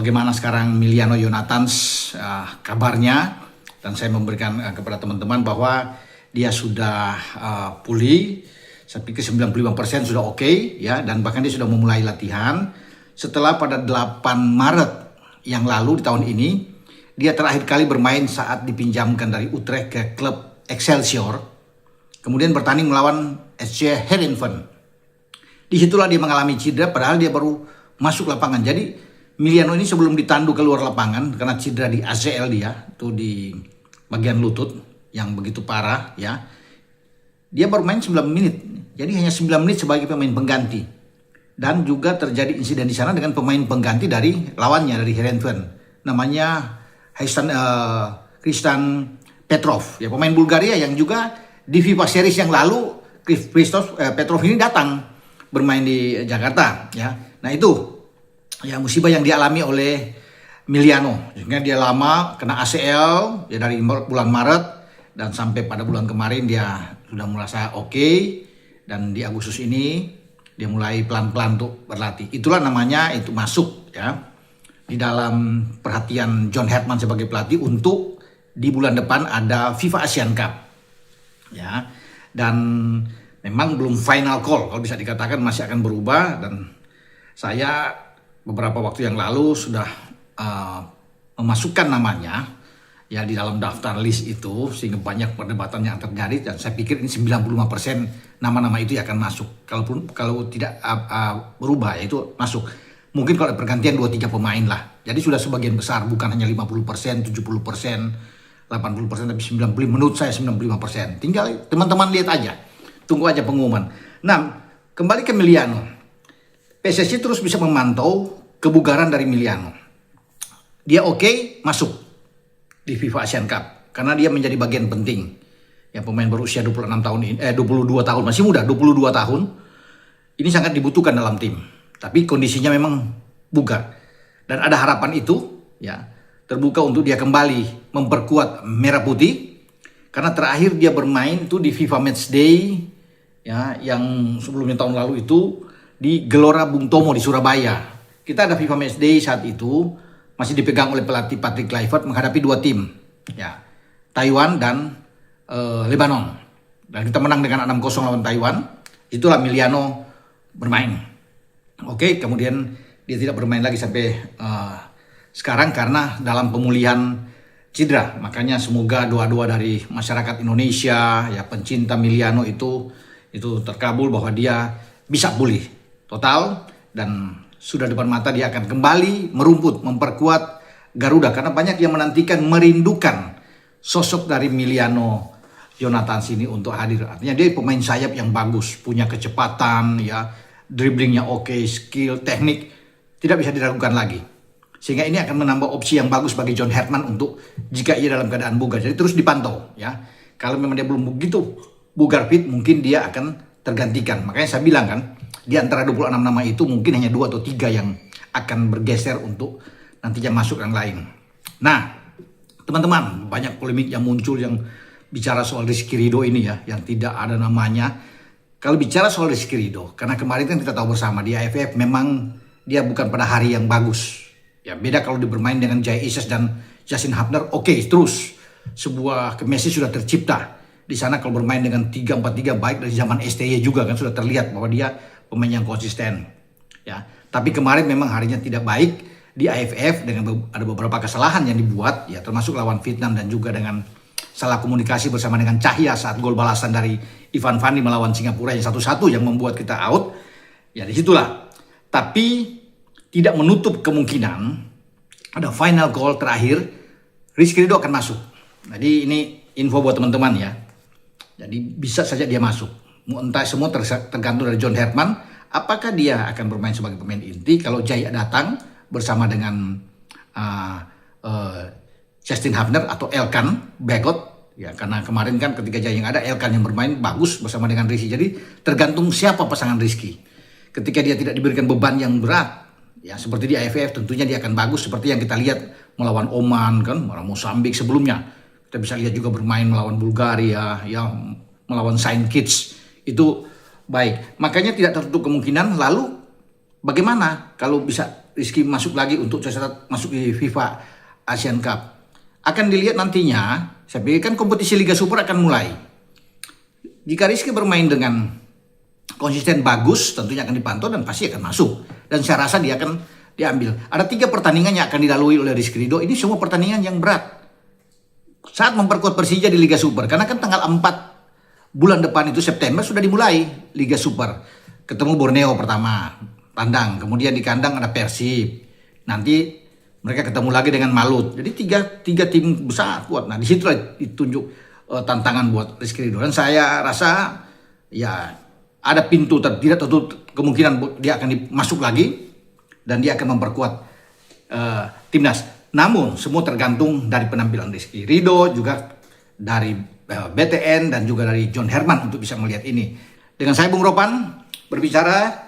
bagaimana sekarang Emiliano Jonathans kabarnya, dan saya memberikan kepada teman-teman bahwa dia sudah pulih. Saya pikir 95% sudah oke, ya, dan bahkan dia sudah memulai latihan setelah pada 8 Maret yang lalu di tahun ini dia terakhir kali bermain saat dipinjamkan dari Utrecht ke klub Excelsior, kemudian bertanding melawan SC Heerenveen. Disitulah dia mengalami cedera, padahal dia baru masuk lapangan. Jadi Emiliano ini sebelum ditandu keluar lapangan karena cedera di ACL dia, tuh di bagian lutut yang begitu parah, ya. Dia baru main 9 menit. Jadi hanya 9 menit sebagai pemain pengganti. Dan juga terjadi insiden di sana dengan pemain pengganti dari lawannya dari Heerenveen. Namanya Kristan Petrov, ya, pemain Bulgaria yang juga di FIFA Series yang lalu Christoph Petrov ini datang bermain di Jakarta, ya. Nah, itu ya musibah yang dialami oleh Emiliano. Sehingga dia lama kena ACL ya dari bulan Maret dan sampai pada bulan kemarin dia sudah merasa oke, dan di Agustus ini dia mulai pelan-pelan untuk berlatih. Itulah namanya itu masuk, ya, di dalam perhatian John Heertman sebagai pelatih untuk di bulan depan ada FIFA Asian Cup, ya. Dan memang belum final call, kalau bisa dikatakan masih akan berubah, dan saya beberapa waktu yang lalu sudah memasukkan namanya ya di dalam daftar list itu, sehingga banyak perdebatan yang terjadi, dan saya pikir ini 95% nama-nama itu akan masuk. Kalau tidak berubah ya itu masuk. Mungkin kalau pergantian 2-3 pemain lah. Jadi sudah sebagian besar, bukan hanya 50%, 70%, 80%, tapi 90%, menurut saya 95%. Tinggal teman-teman lihat aja. Tunggu aja pengumuman. Nah, kembali ke Emiliano. PSSI terus bisa memantau kebugaran dari Emiliano. Dia oke, masuk di FIFA Asian Cup karena dia menjadi bagian penting. Ya, pemain berusia 26 tahun ini 22 tahun, masih muda, 22 tahun. Ini sangat dibutuhkan dalam tim. Tapi kondisinya memang bugar. Dan ada harapan itu, ya, terbuka untuk dia kembali memperkuat Merah Putih. Karena terakhir dia bermain itu di FIFA Matchday, ya, yang sebelumnya tahun lalu itu di Gelora Bung Tomo di Surabaya. Kita ada FIFA Matchday saat itu masih dipegang oleh pelatih Patrick Kluivert menghadapi 2 tim, ya, Taiwan dan Lebanon. Dan kita menang dengan 6-0 lawan Taiwan. Itulah Emiliano bermain. Oke, kemudian dia tidak bermain lagi sampai sekarang karena dalam pemulihan cedera. Makanya semoga doa-doa dari masyarakat Indonesia, ya, pencinta Emiliano itu terkabul bahwa dia bisa pulih total, dan sudah depan mata dia akan kembali merumput, memperkuat Garuda, karena banyak yang menantikan, merindukan sosok dari Emiliano Jonathans ini untuk hadir. Artinya dia pemain sayap yang bagus, punya kecepatan, ya, dribblingnya oke, skill, teknik tidak bisa diragukan lagi. Sehingga ini akan menambah opsi yang bagus bagi John Heertman untuk jika ia dalam keadaan bugar. Jadi terus dipantau, ya. Kalau memang dia belum begitu bugar fit, mungkin dia akan tergantikan. Makanya saya bilang kan, di antara 26 nama itu mungkin hanya 2 atau 3 yang akan bergeser untuk nantinya masuk yang lain. Nah, teman-teman, banyak polemik yang muncul yang bicara soal Rizky Ridho ini, ya, yang tidak ada namanya. Kalau bicara soal Rizky Ridho, karena kemarin kan kita tahu bersama di AFF memang dia bukan pada hari yang bagus. Ya, beda kalau dia bermain dengan Jay Isis dan Justin Hubner, oke, terus sebuah chemistry sudah tercipta. Di sana kalau bermain dengan 3-4-3 baik dari zaman STY juga kan sudah terlihat bahwa dia pemain yang konsisten. Ya, tapi kemarin memang harinya tidak baik di AFF dengan ada beberapa kesalahan yang dibuat, ya, termasuk lawan Vietnam dan juga dengan salah komunikasi bersama dengan Cahya saat gol balasan dari Ivan Fandi melawan Singapura yang 1-1 yang membuat kita out. Ya, disitulah. Tapi tidak menutup kemungkinan ada final call terakhir Rizky Ridho akan masuk. Jadi ini info buat teman-teman, ya. Jadi bisa saja dia masuk. Entah, semua tergantung dari John Heertman. Apakah dia akan bermain sebagai pemain inti kalau Jay datang bersama dengan Justin Hubner atau Elkan Bagot, ya, karena kemarin kan ketika Jay yang ada, Elkan yang bermain bagus bersama dengan Rizky. Jadi tergantung siapa pasangan Rizky. Ketika dia tidak diberikan beban yang berat, ya, seperti di AFF, tentunya dia akan bagus seperti yang kita lihat melawan Oman, kan, melawan Mozambik sebelumnya. Kita bisa lihat juga bermain melawan Bulgaria, ya, melawan Saint Kitts. Itu baik. Makanya tidak tertutup kemungkinan. Lalu bagaimana kalau bisa Rizky masuk lagi untuk tercatat masuk di FIFA Asian Cup. Akan dilihat nantinya, saya pikir kan kompetisi Liga Super akan mulai. Jika Rizky bermain dengan konsisten bagus, tentunya akan dipantau dan pasti akan masuk. Dan saya rasa dia akan diambil. Ada 3 pertandingan yang akan dilalui oleh Rizky Ridho. Ini semua pertandingan yang berat. Saat memperkuat Persija di Liga Super. Karena kan tanggal 4 bulan depan itu September sudah dimulai Liga Super. Ketemu Borneo pertama, tandang. Kemudian di kandang ada Persib. Nanti mereka ketemu lagi dengan Malut. Jadi tiga tim besar kuat. Nah disitulah ditunjuk tantangan buat Rizky Ridho. Dan saya rasa ya ada pintu tidak tertutup kemungkinan dia akan masuk lagi dan dia akan memperkuat timnas. Namun semua tergantung dari penampilan Rizky Ridho, juga dari BTN dan juga dari John Herman untuk bisa melihat ini. Dengan saya Bung Ropan berbicara.